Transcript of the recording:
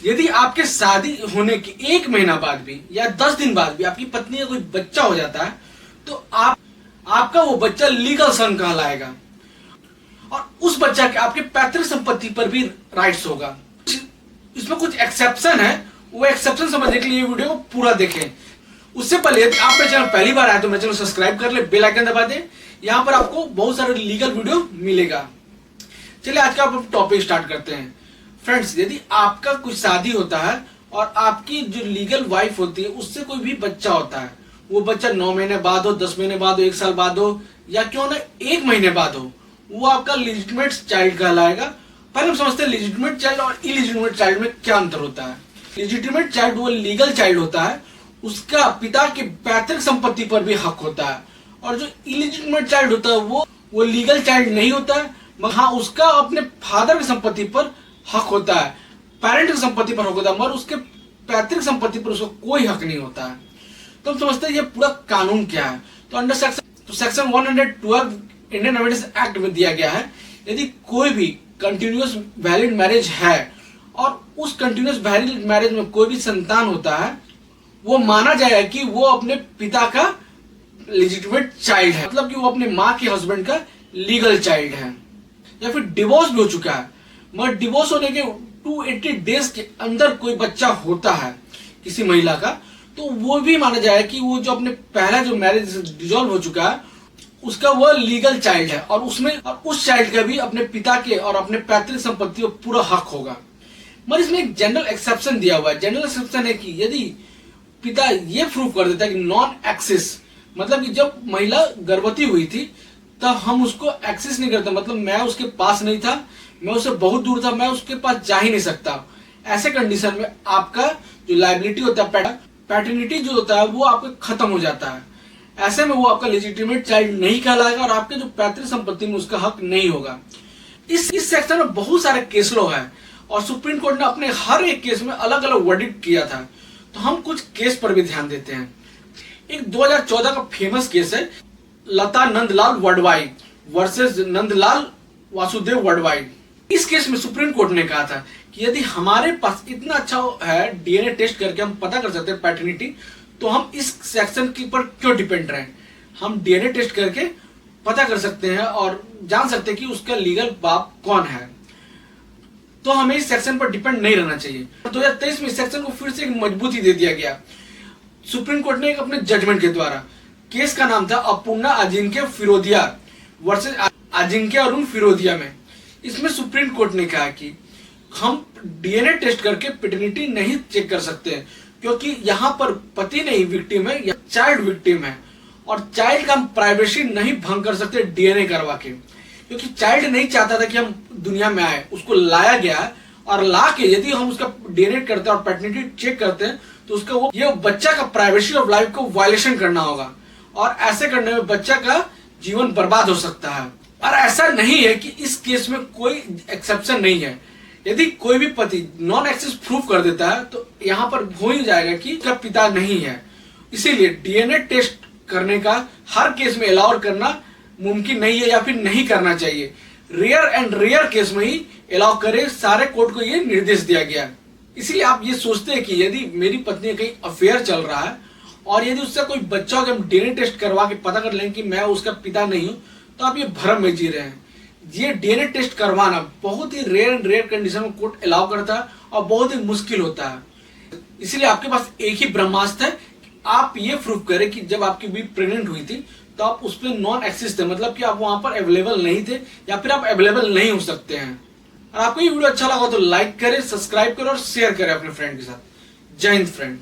यदि आपके शादी होने के 1 महीना बाद भी या 10 दिन बाद भी आपकी पत्नी का कोई बच्चा हो जाता है तो आपका वो बच्चा लीगल सन कहलाएगा और उस बच्चा के आपके पैतृक संपत्ति पर भी राइट्स होगा। इसमें कुछ एक्सेप्शन है, वो एक्सेप्शन समझने के लिए वीडियो को पूरा देखें। उससे पहले यदि आप मेरे चैनल पहली बार आए तो मेरे चैनल सब्सक्राइब कर ले, बेल आइकन दबा दे। यहाँ पर आपको बहुत सारे लीगल वीडियो मिलेगा। चलिए आज का टॉपिक स्टार्ट करते हैं। फ्रेंड्स, यदि आपका कुछ शादी होता है और आपकी जो लीगल वाइफ होती है उससे कोई भी बच्चा होता है, वो बच्चा 9 महीने बाद हो, 10 महीने बाद हो, 1 साल बाद हो या क्यों ना 1 महीने बाद हो, वो आपका लीजिटिमेट चाइल्ड कहलाएगा। पहले हम समझते हैं लीजिटिमेट चाइल्ड और इलीजिटिमेट चाइल्ड में क्या अंतर होता है। लीजिटिमेट चाइल्ड वो लीगल चाइल्ड होता है, उसका पिता के पैतृक संपत्ति पर भी हक होता है। और जो इलीजिटिमेट चाइल्ड होता है वो लीगल चाइल्ड नहीं होता है, मगर हाँ उसका अपने फादर की संपत्ति पर हक होता है, पेरेंट की संपत्ति पर हक होता है, मगर उसके पैतृक संपत्ति पर उसको कोई हक नहीं होता है। तो हम समझते हैं ये पूरा कानून क्या है। तो under section 112 Indian evidence act में दिया गया है, यदि कोई भी कंटिन्यूअस वैलिड मैरिज है और उस कंटिन्यूअस वैलिड मैरिज में कोई भी संतान होता है, वो माना जाएगा कि वो अपने पिता का लेजिटिमेट चाइल्ड है, मतलब कि वो अपने माँ के हस्बैंड का लीगल चाइल्ड है। या फिर डिवोर्स भी हो चुका है, मगर डिवोर्स होने के 280 डेज के अंदर कोई बच्चा होता है किसी महिला का, तो वो भी माना जाएगा कि वो जो अपने पहला जो मैरिज डिसॉल्व हो चुका है उसका वो लीगल चाइल्ड है और उस चाइल्ड का भी अपने पिता के और अपने पैतृक संपत्ति को पूरा हक होगा। मगर इसमें एक जनरल एक्सेप्शन दिया हुआ है। जनरल एक्सेप्शन है कि यदि पिता ये प्रूव कर देता है कि नॉन एक्सेस, मतलब कि जब महिला गर्भवती हुई थी तब हम उसको एक्सेस नहीं करते, मतलब मैं उसके पास नहीं था, मैं उससे बहुत दूर था, मैं उसके पास जा ही नहीं सकता। ऐसे कंडीशन में आपका जो लायबिलिटी होता है, पैटर्निटी जो होता है वो आपका खत्म हो जाता है। ऐसे में वो आपका लेजिटिमेट चाइल्ड नहीं कहलाएगा और आपके जो पैतृक संपत्ति में उसका हक नहीं होगा। इस सेक्शन में बहुत सारे केस लॉ है और सुप्रीम कोर्ट ने अपने हर एक केस में अलग अलग वर्डिक्ट किया था। तो हम कुछ केस पर भी ध्यान देते हैं। एक 2014 का फेमस केस है लता नंदलाल वडवाई वर्सेस नंदलाल वासुदेव वडवाई। इस केस में सुप्रीम कोर्ट ने कहा था कि यदि हमारे पास इतना अच्छा है डीएनए टेस्ट करके हम पता कर सकते हैं पैटर्निटी, तो हम इस सेक्शन के ऊपर क्यों डिपेंड रहे। हम डीएनए टेस्ट करके पता कर सकते हैं और जान सकते हैं कि उसका लीगल बाप कौन है, तो हमें इस सेक्शन पर डिपेंड नहीं रहना चाहिए। 2023 में इस सेक्शन को फिर से एक मजबूती दे दिया गया सुप्रीम कोर्ट ने एक अपने जजमेंट के द्वारा। केस का नाम था अपूर्णा अजिंक्य फिरोदिया वर्सेस अजिंक्य अरुण फिरोदिया में। इसमें सुप्रीम कोर्ट ने कहा कि हम डीएनए टेस्ट करके पैटर्निटी नहीं चेक कर सकते हैं, क्योंकि यहाँ पर पति नहीं विक्टिम है या चाइल्ड विक्टिम है, और चाइल्ड का हम प्राइवेसी नहीं भंग कर सकते डीएनए करवा के, क्योंकि चाइल्ड नहीं चाहता था कि हम दुनिया में आए, उसको लाया गया और ला के यदि हम उसका डीएनए करते हैं और पैटर्निटी चेक करते हैं तो उसका ये बच्चा का प्राइवेसी ऑफ लाइफ को वायलेशन करना होगा और ऐसे करने में बच्चा का जीवन बर्बाद हो सकता है। और ऐसा नहीं है कि इस केस में कोई एक्सेप्शन नहीं है। यदि कोई भी पति नॉन एक्सेस प्रूफ कर देता है तो यहाँ पर हो ही जाएगा कि उसका पिता नहीं है। इसीलिए डीएनए टेस्ट करने का हर केस में अलाउ करना मुमकिन नहीं है या फिर नहीं करना चाहिए। रेयर केस में ही अलाउ करे, सारे कोर्ट को ये निर्देश दिया गया। इसीलिए आप ये सोचते हैं कि यदि मेरी पत्नी कहीं अफेयर चल रहा है और यदि उससे कोई बच्चा हो कि हम डीएनए टेस्ट करवा के पता कर लें कि मैं उसका पिता नहीं हूं, तो आप ये भ्रम में जी रहे हैं। ये डीएनए टेस्ट करवाना बहुत ही रेयर कंडीशन में कोर्ट अलाउ करता है और बहुत ही मुश्किल होता है। इसलिए आपके पास एक ही ब्रह्मास्त्र है कि आप ये प्रूफ करें कि जब आपकी बीवी प्रेग्नेंट हुई थी तो आप उस पर नॉन एक्सेस थे, मतलब कि आप वहां पर अवेलेबल नहीं थे या फिर आप अवेलेबल नहीं हो सकते हैं। और आपको ये वीडियो अच्छा लगा तो लाइक करें, सब्सक्राइब करें और शेयर करें अपने फ्रेंड के साथ। जय हिंद फ्रेंड।